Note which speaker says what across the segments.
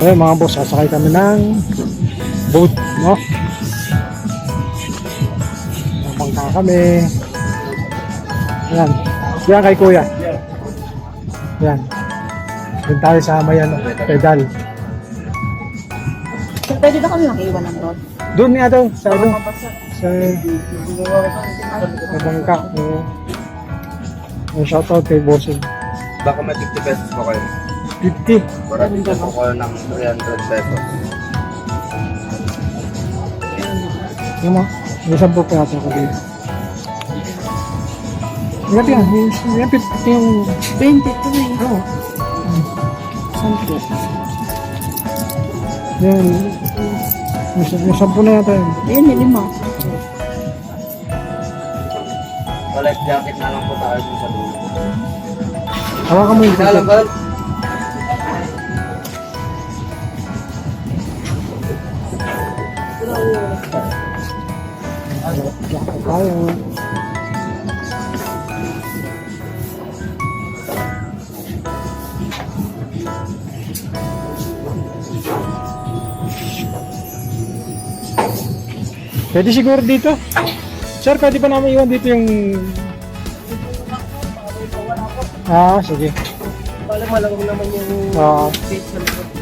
Speaker 1: Ayun mga boss, sasakay kami ng boat, no? Bangka kami. Ayan. Diyan kay kuya. Ayan. Doon tayo sa may ano, pedal.
Speaker 2: So, pwede ba kami makiiwan ng road?
Speaker 1: Doon nga daw, sa ano,
Speaker 2: Mabasa.
Speaker 1: sa bangka. Shoutout kay bossing.
Speaker 3: Baka may 50 pesos po kayo.
Speaker 1: 50.
Speaker 3: Para dito po kayo ng 300 pesos.
Speaker 1: Yung mga, may 10 pa yata ako dito. Yan yan, yung 50 yung...
Speaker 2: 20 to eh.
Speaker 1: Oo.
Speaker 2: Sampo.
Speaker 1: Yan. Yung 10 na yata yun.
Speaker 2: Ayun, yung 5.
Speaker 3: Sa life jacket na lang po tayo dun sa dulo.
Speaker 1: Hawakan mo yung
Speaker 3: Isa lang ba?
Speaker 1: tayo. Pwede siguro dito. Sir, pwede pa namin iwan dito yung... Ah, sige.
Speaker 3: Malang naman yung seat sa likod.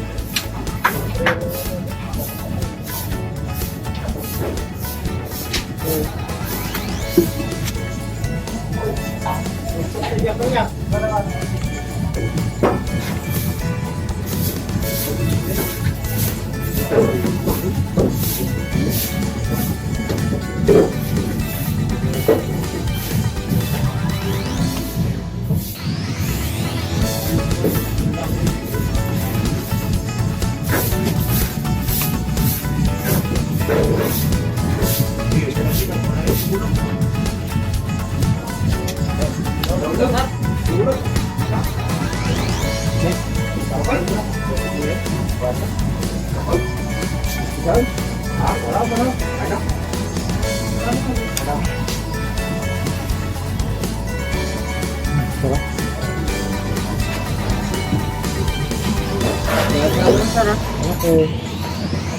Speaker 1: Okay.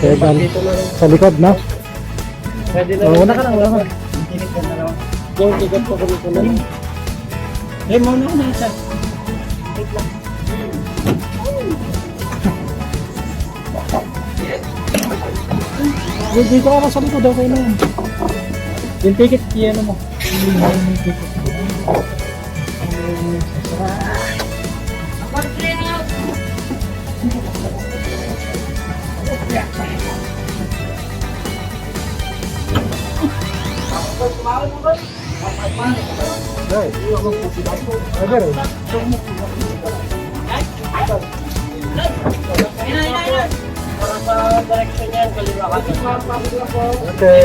Speaker 1: Pedal. Sa likod, no?
Speaker 3: Pwede na.
Speaker 1: Una ka lang, una ka.
Speaker 3: Tinig ka na lang. Yung tigat po kami ko na. Eh, mauna ko na isa. Wait lang.
Speaker 1: Dito ka lang sa likod, okay na yun. Yung ticket, yan mo. Yung ticket.
Speaker 3: Para sa direction yan, kaliwa ka.
Speaker 1: Okay.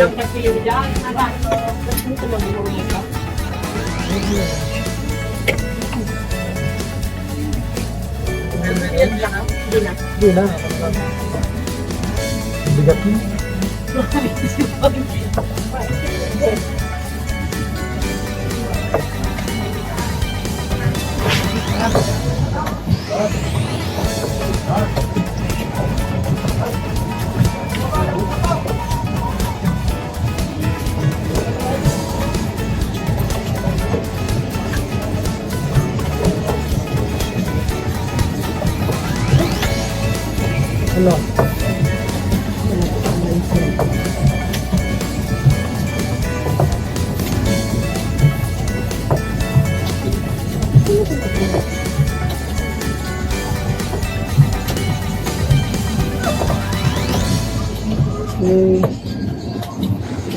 Speaker 1: Hindi na. Bigat mo. Ano?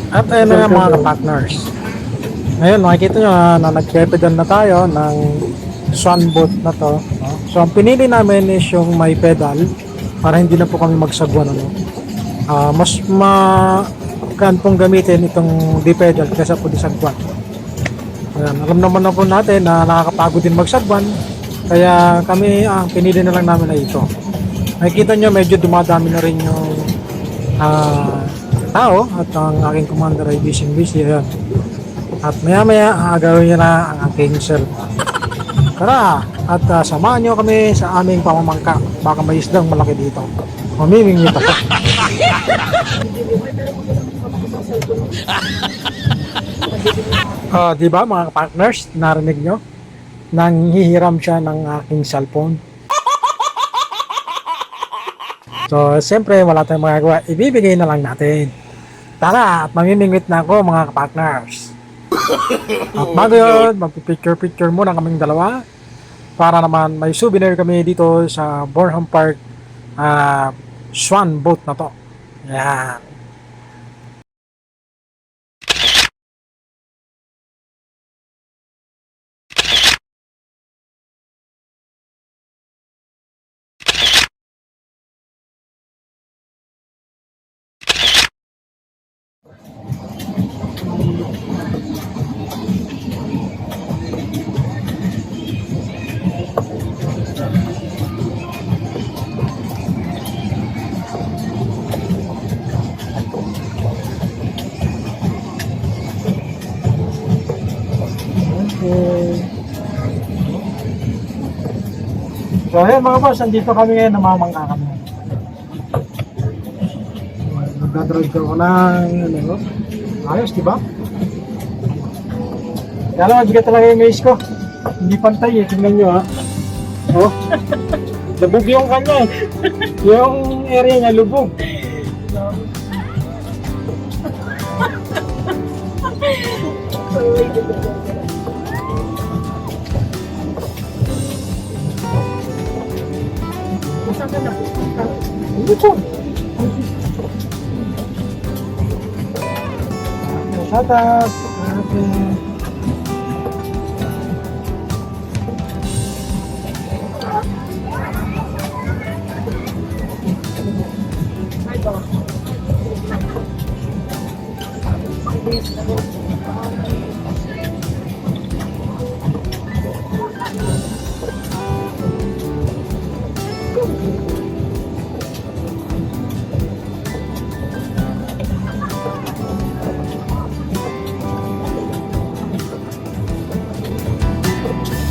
Speaker 1: At ayun na nga mga ka-partners. Ngayon makikita nyo na nag-pedal na tayo ng swan boat na to. No? So ang pinili namin is yung may pedal para hindi na po kami magsagwan. Ano? Mas magaan pong gamitin itong di-pedal kaysa po di-sagwan. Ayan, alam naman na po natin na nakakapagod din magsagwan. Kaya kami ang pinili na lang namin ay ito. Nakikita nyo medyo dumadami na rin yung tao at ang aking commander ay busy. Ayan. At maya maya gagawin niya na ang aking cell. Tara, at samahan nyo kami sa aming pamamangka. Baka may isdang malaki dito. Mamimingwit ako. Di ba mga partners, narinig nyo? Nanghihiram siya ng aking cellphone. So, siyempre, wala tayong magagawa. Ibibigay na lang natin. Tara, at mamimingwit na ako mga partners. At bago yun, magpipicture-picture muna kaming dalawa para naman may souvenir kami dito sa Bornholm Park Swan boat na to. Yan. Okay. So ayan mga boss, andito kami ngayon, namamangka kami. Nagdadrive ko ng ano, ayos diba? Kaya lang, hindi ka talaga yung maze ko. Hindi pantay eh, tingnan nyo ha. Oh, lubog yung kanya eh. Yung area niya lubog.
Speaker 2: Saan ka na pupunta?
Speaker 1: Hindi po. Shout out. Okay.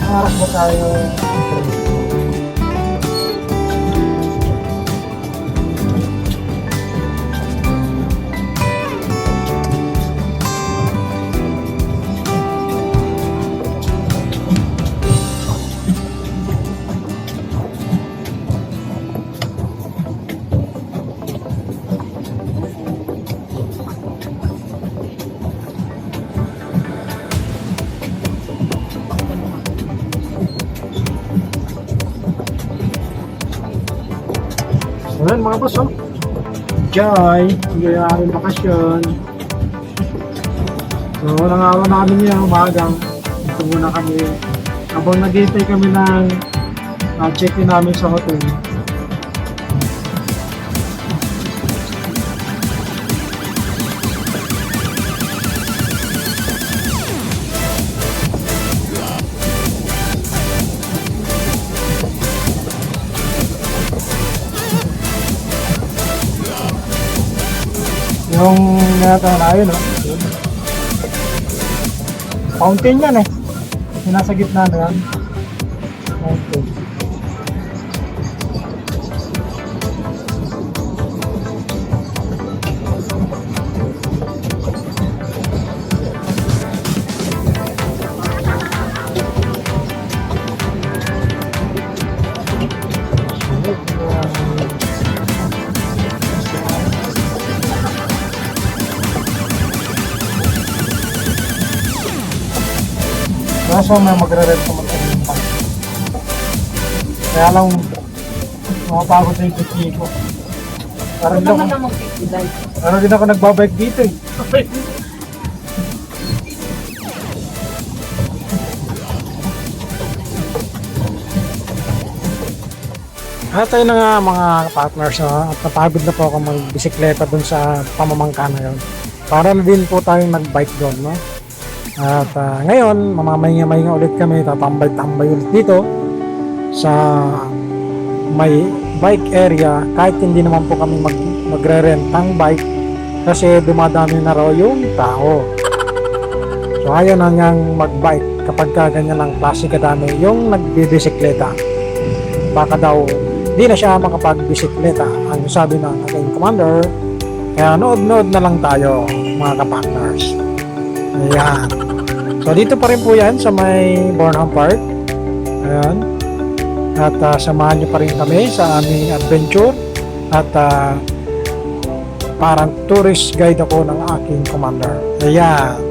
Speaker 1: Harap mo tayo. Ayan mga boss, oh. Enjoy! Enjoy ang aming bakasyon. So, nangawa namin yung umagang. Ito muna kami. Habang nag-hintay kami ng check-in namin sa hotel. Yung nata na yun, no? Fountain yan eh. Yung nasa gitna na yan. Fountain. Kaso may magre-red sa mga pa. Kaya lang mapagod na yung kutsi ko. Parang
Speaker 2: Huwag naman na mag-dive.
Speaker 1: Parang din ako nagbabike dito eh. At ayun na nga mga partners, no? At napagod na po ako magbisikleta dun sa pamamangka na yun. Para na din po tayong nagbike doon, no? At ngayon, mamamahinga-mahinga ulit kami, tatambay-tambay ulit dito sa may bike area kahit hindi naman po kami magre-rentang bike kasi dumadami na raw yung tao. So ayaw na niyang mag-bike kapag ka ganyan lang klase kadami yung nagbibisikleta. Baka daw di na siya makapagbisikleta ang sabi ng ating commander. Kaya nood-nood na lang tayo mga kapartners. Ayan. So dito pa rin po yan sa may Burnham Park. Ayan. At samahan nyo pa rin kami sa aming adventure. At parang tourist guide ako ng aking commander. Ayan.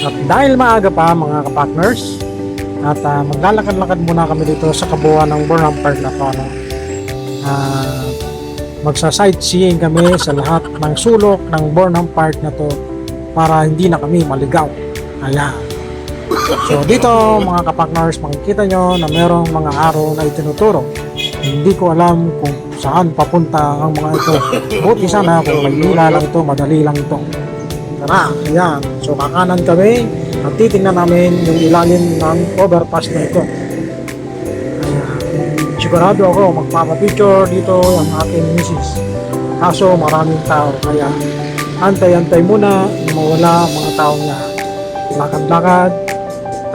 Speaker 1: At dahil maaga pa mga kapartners, at maglalakad-lakad muna kami dito sa kabuuan ng Burnham Park na to. No? Magsa-sightseeing kami sa lahat ng sulok ng Burnham Park na to para hindi na kami maligaw. Ayan. So dito mga kapartners, makikita nyo na merong mga araw na itinuturo. Hindi ko alam kung saan papunta ang mga ito. Buti sana kung Maynila lang ito, madali lang ito. Tara, ayan. So kakanan kami at titingnan namin yung ilalim ng overpass na ito. Ayan. Sigurado ako magpapapicture dito ang aking misis. Kaso maraming tao kaya antay-antay muna na mawala mga tao na lakad-lakad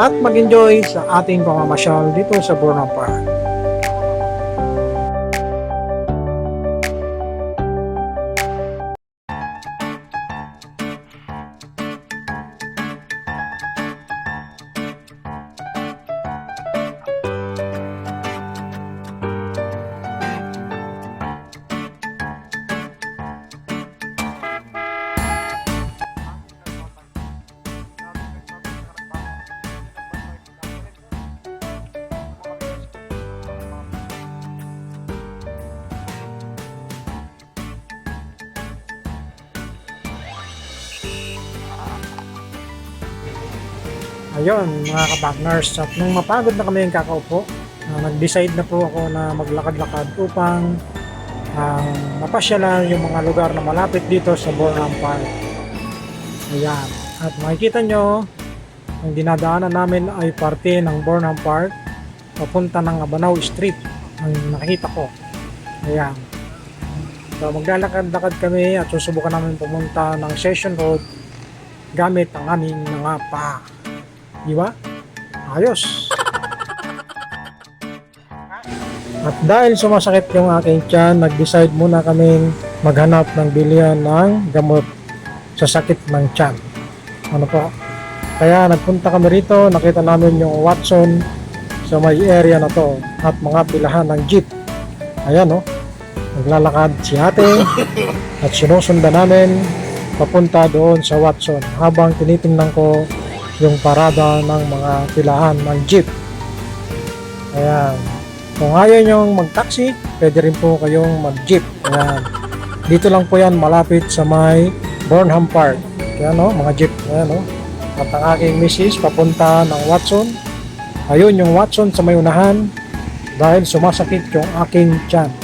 Speaker 1: at mag-enjoy sa ating pamamasyal dito sa Burnham Park. Ayun mga kapartners, at nung mapagod na kami yung kakaupo, nag-decide na po ako na maglakad-lakad upang mapasyalan yung mga lugar na malapit dito sa Burnham Park. Ayan, at makikita nyo ang dinadaanan namin ay parte ng Burnham Park papunta ng Abanao Street ang nakikita ko. Ayan, so maglalakad-lakad kami at susubukan namin pumunta ng Session Road gamit ang aming mga paa. Diba? Ayos. At dahil sumasakit yung aking tiyan, nag-decide muna kaming maghanap ng bilihan ng gamot sa sakit ng tiyan. Ano po? Kaya nagpunta kami rito, nakita namin yung Watson sa may area na to at mga pilahan ng jeep. Ayan oh. Naglalakad si ate at sinusundan namin papunta doon sa Watson habang tinitingnan ko yung parada ng mga pilahan ng jeep. Ayan. Kung ayaw nyong mag-taxi, pwede rin po kayong mag-jeep. Ayan. Dito lang po yan malapit sa may Burnham Park. Ayan o, mga jeep. Ayan o. At ang aking misis papunta ng Watson. Ayun yung Watson sa may unahan dahil sumasakit yung aking tiyan.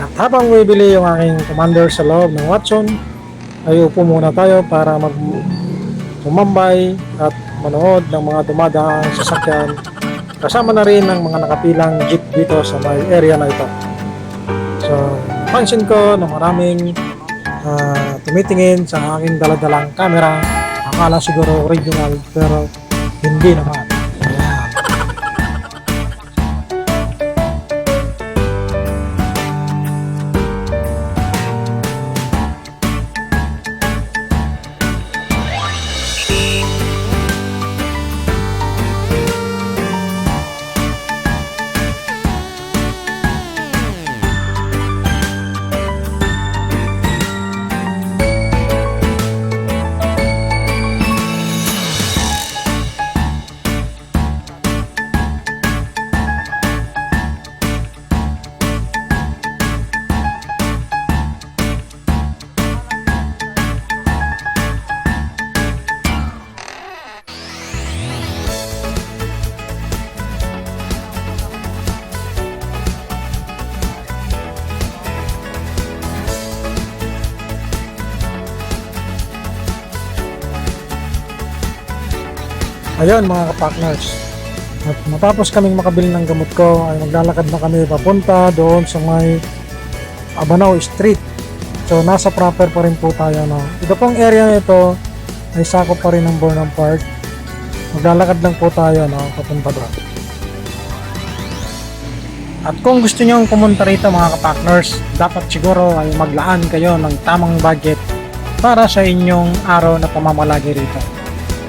Speaker 1: At habang bibili yung aking commander sa loob ng Watson, ay upo muna tayo para tumambay at manood ng mga dumadaang sasakyan. Kasama na rin ng mga nakapilang jeep dito sa may area na ito. So, pansin ko na maraming tumitingin sa aking daladalang camera. Akala siguro original pero hindi naman. Ayan. Ayun mga kapartners, at matapos kaming makabili ng gamot ko ay maglalakad na kami papunta doon sa may Abanao Street. So nasa proper pa rin po tayo, no? Ito pong area na ito ay sakop pa rin ng Burnham Park. Maglalakad lang po tayo, no, papunta doon. At kung gusto nyo pumunta rito mga kapartners, dapat siguro ay maglaan kayo ng tamang budget para sa inyong araw na pamamalagi rito.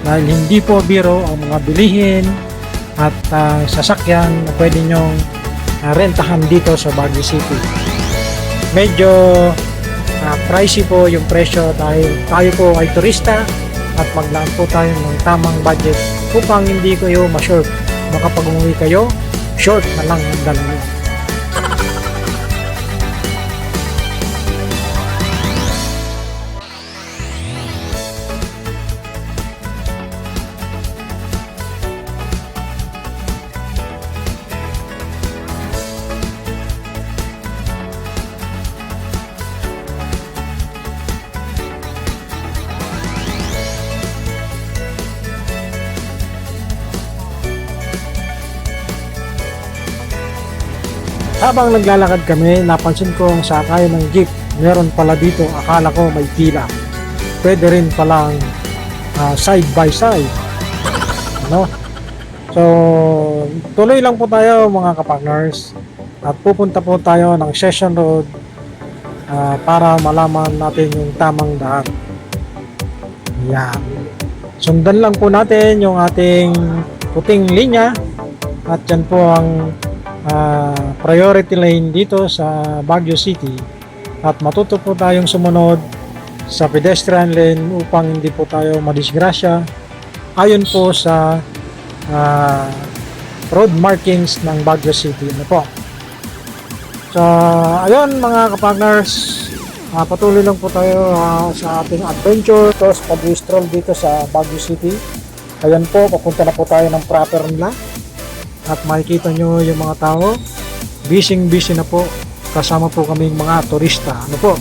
Speaker 1: Dahil hindi po biro ang mga bilihin at sasakyan na pwede nyong rentahan dito sa Baguio City. Medyo pricey po yung presyo dahil tayo po ay turista at maglaan po tayo ng tamang budget upang hindi kayo ma-short. Baka pag umuwi kayo, short na lang ang dala nyo. Habang naglalakad kami, napansin ko ang sakay ng jeep. Meron pala dito, akala ko may pila. Pwede rin palang side by side. Ano? So, tuloy lang po tayo mga kapartners. At pupunta po tayo ng Session Road para malaman natin yung tamang daan. Yan. Sundan lang po natin yung ating puting linya. At yan po ang priority lane dito sa Baguio City at matuto po tayong sumunod sa pedestrian lane upang hindi po tayo madisgrasya ayon po sa road markings ng Baguio City. Ano po? So, ayun mga kapartners, patuloy lang po tayo sa ating adventure tapos pag-stroll dito sa Baguio City. Ayan po, papunta na po tayo ng proper nila. At makikita nyo yung mga tao, busy na po, kasama po kaming mga turista. Ano po?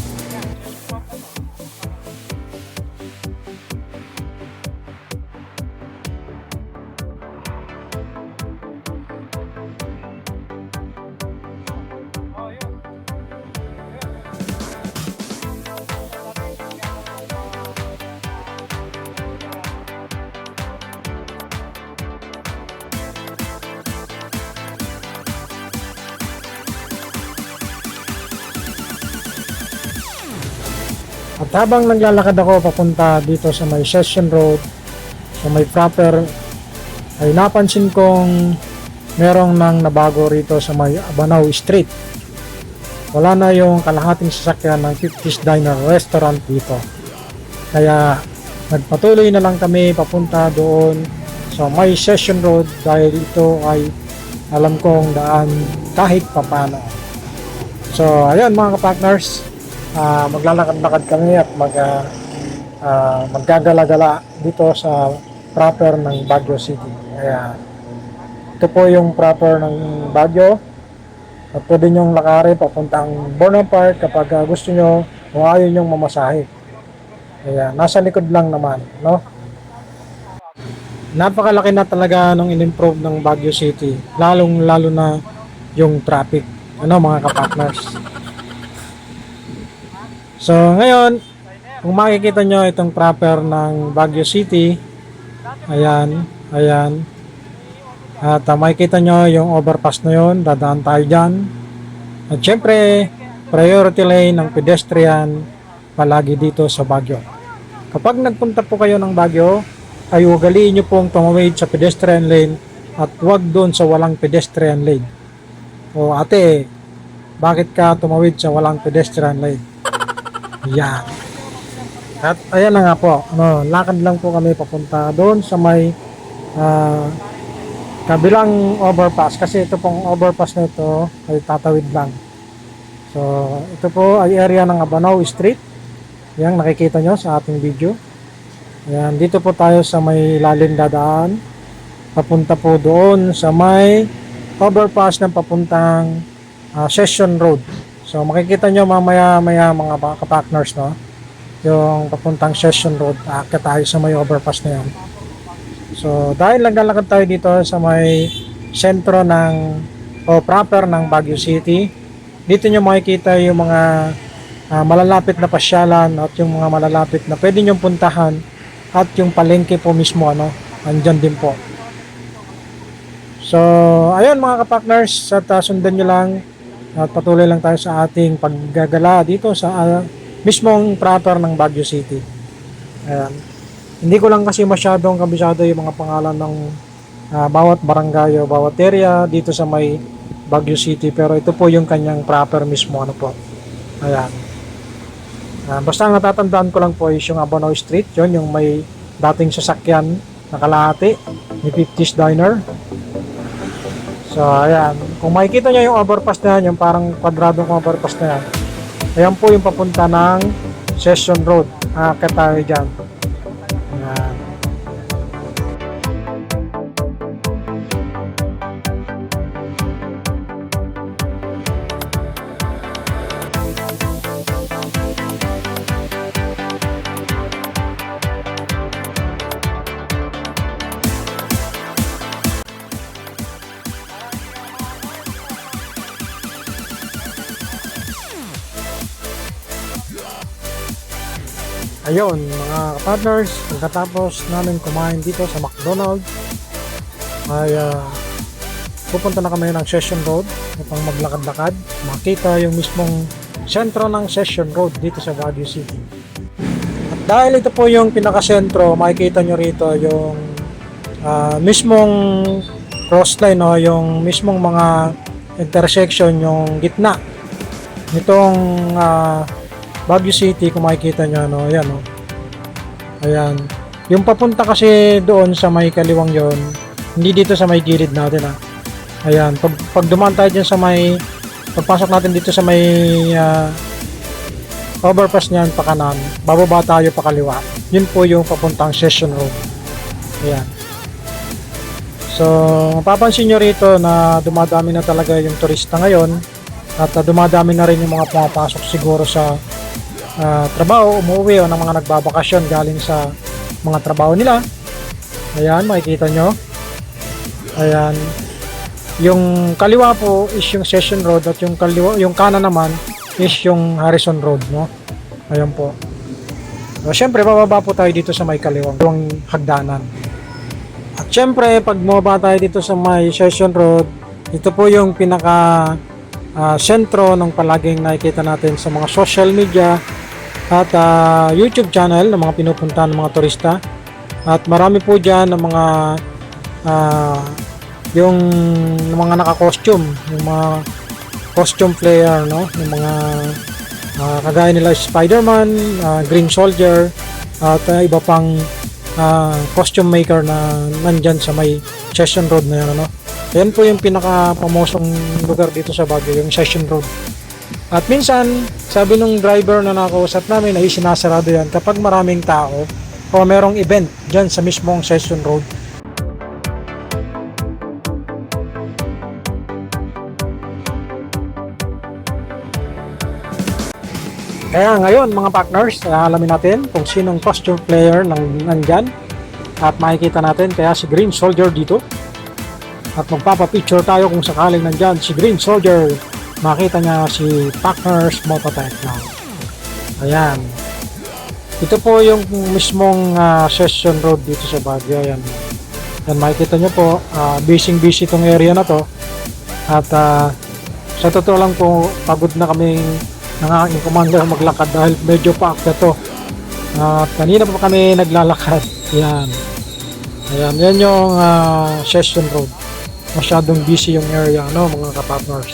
Speaker 1: At habang naglalakad ako papunta dito sa may Session Road, sa may proper, ay napansin kong merong nang nabago rito sa may Abanao Street. Wala na yung kalahating sasakyan ng 50's Diner Restaurant dito. Kaya nagpatuloy na lang kami papunta doon sa may Session Road dahil ito ay alam kong daan kahit papano. So ayun mga kapartners, maglalakad-lakad kami at maggagala-gala dito sa proper ng Baguio City. Kaya ito po yung proper ng Baguio. At pwede nyong lakarin papuntang Bornholm Park kapag gusto nyo o ayaw nyong mamasahe. Ayan, nasa likod lang naman, no? Napakalaki na talaga nung in-improve ng Baguio City, lalong-lalo na yung traffic, ano mga kapartners. So ngayon, kung makikita nyo itong proper ng Baguio City, ayan, ayan. At makikita nyo yung overpass na yun, dadaan tayo dyan. At syempre, priority lane ng pedestrian palagi dito sa Baguio. Kapag nagpunta po kayo ng Baguio, ay ugaliin nyo pong tumawid sa pedestrian lane at huwag doon sa walang pedestrian lane. O ate, bakit ka tumawid sa walang pedestrian lane? Yan. At ayan na nga po, lakad lang po kami papunta doon sa may kabilang overpass. Kasi ito pong overpass na ito ay tatawid lang. So, ito po ay area ng Abanao Street. Yan, nakikita nyo sa ating video. Yan, dito po tayo sa may lalim dadaan. Papunta po doon sa may overpass ng papuntang Session Road. So, makikita nyo mamaya mga kapartners, no? Yung papuntang Session Road. Aakyat tayo sa may overpass na yan. So, dahil naglalakad tayo dito sa may sentro proper ng Baguio City, dito nyo makikita yung mga malalapit na pasyalan at yung mga malalapit na pwede nyong puntahan at yung palengke po mismo, andyan din po. So, ayun mga kapartners, at sundan nyo lang at patuloy lang tayo sa ating paggagala dito sa mismong proper ng Baguio City. Ayan. Hindi ko lang kasi masyadong kabisado yung mga pangalan ng bawat barangay o bawat area dito sa may Baguio City, pero ito po yung kanyang proper mismo, po. Ayan. Basta ang natatandaan ko lang po is yung Abanao Street, yung may dating sasakyan na kalahati ni 50's Diner. So ayan, kung makikita nyo yung overpass na yan, yung parang kwadradong overpass na yan, ayan po yung papunta ng Session Road. Aakyat tayo dyan. Ayan. Ayun mga partners, pagkatapos namin kumain dito sa McDonald's ay pupunta na kami ng Session Road upang maglakad-lakad, makita yung mismong sentro ng Session Road dito sa Baguio City. At dahil ito po yung pinakasentro, makikita nyo rito yung mismong crossline, yung mismong mga intersection, yung gitna nitong Baguio City. Kung makikita nyo, ayan, ayan. Yung papunta kasi doon sa may kaliwang yon, hindi dito sa may gilid natin, ayan. Pag dumaan tayo dyan sa may, pagpasok natin dito sa may overpass niyan pa kanan, bababa tayo pa kaliwa. Yun po yung papuntang Session Road. Ayan. So, mapapansin nyo rito na dumadami na talaga yung turista ngayon, at dumadami na rin yung mga pumapasok siguro sa trabaho, umuwi o ng mga nagbabakasyon galing sa mga trabaho nila. Ayan, makikita nyo. Ayan. Yung kaliwa po is yung Session Road, at yung kanan naman is yung Harrison Road, Ayan po. So, syempre, bababa po tayo dito sa may kaliwang yung hagdanan. At syempre, pag bumaba tayo dito sa may Session Road, ito po yung pinaka sentro ng palaging nakikita natin sa mga social media at YouTube channel ng mga pinupuntahan ng mga turista. At marami po dyan ng mga yung mga naka-costume, yung mga costume player, yung mga kagaya nila Spider-Man, Green Soldier, at iba pang costume maker na nandyan sa may Session Road na yan, Yan po yung pinaka-pamosong lugar dito sa Baguio, yung Session Road. At minsan, sabi nung driver na nakausap namin ay sinasarado yan kapag maraming tao o merong event dyan sa mismong Session Road. Kaya ngayon mga partners, alamin natin kung sinong costume player nandyan. At makikita natin kaya si Green Soldier dito. At magpapapicture tayo kung sakaling nandyan si Green Soldier. Makita niya si Partners Mototech now. Ayan. Ito po yung mismong session road dito sa Baguio. Ayan. Yan makikita nyo po, busy itong area na to. At sa totoo lang po, pagod na kaming ng aking commander maglakad dahil medyo paakta to. At kanina pa kami naglalakad. Yan. Ayan, yan yung session road. Masyadong busy yung area, no, mga kapartners.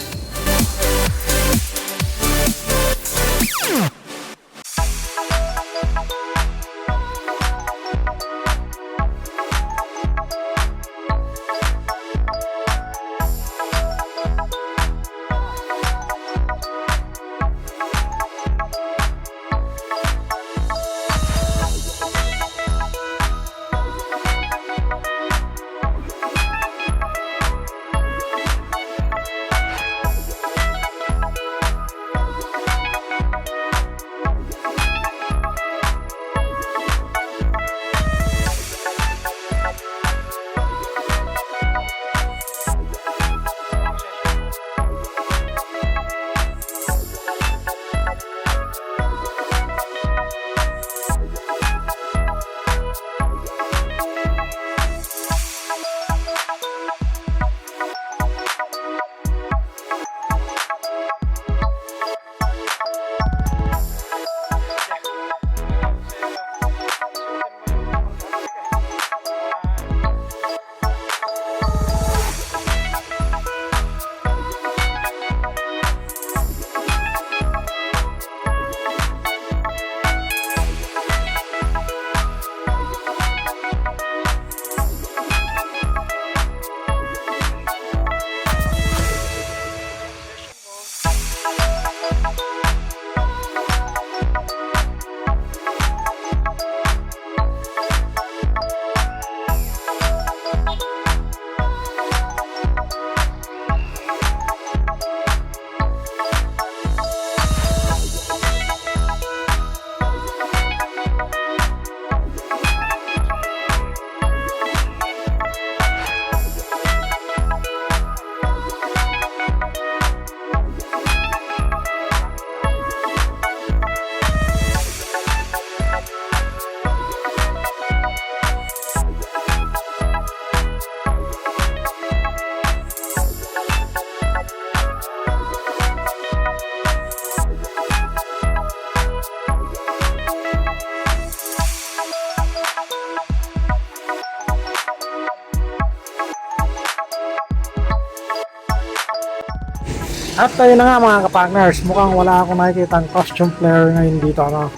Speaker 1: At ayun na nga mga kapartners, mukhang wala akong nakikita ang costume player ngayon dito, no?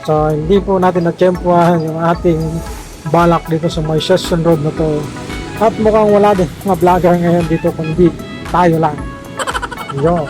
Speaker 1: So hindi po natin na-tsempuhan yung ating balak dito sa may session road na to. At mukhang wala din mga vlogger ngayon dito kundi tayo lang. Yo.